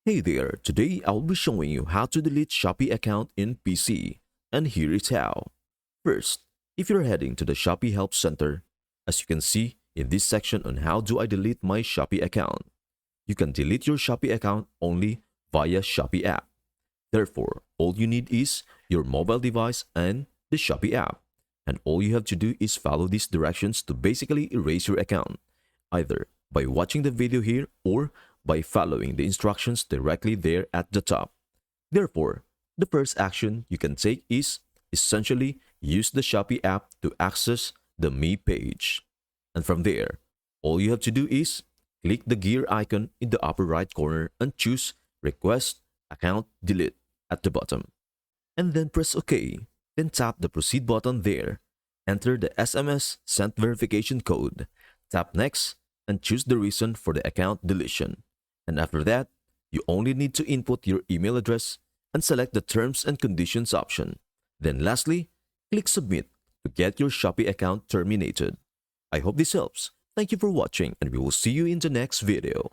Hey there, today I'll be showing you how to delete Shopee account in PC, and here is how. First, if you're heading to the Shopee Help Center, as you can see in this section on how do I delete my Shopee account, you can delete your Shopee account only via Shopee app. Therefore, all you need is your mobile device and the Shopee app. And all you have to do is follow these directions to basically erase your account, either by watching the video here or by following the instructions directly there at the top. Therefore, the first action you can take is essentially use the Shopee app to access the Me page. And from there, all you have to do is click the gear icon in the upper right corner and choose Request Account Delete at the bottom. And then press OK. Then tap the Proceed button there. Enter the SMS sent verification code. Tap Next and choose the reason for the account deletion. And after that, you only need to input your email address and select the Terms and Conditions option. Then lastly, click Submit to get your Shopee account terminated. I hope this helps. Thank you for watching, and we will see you in the next video.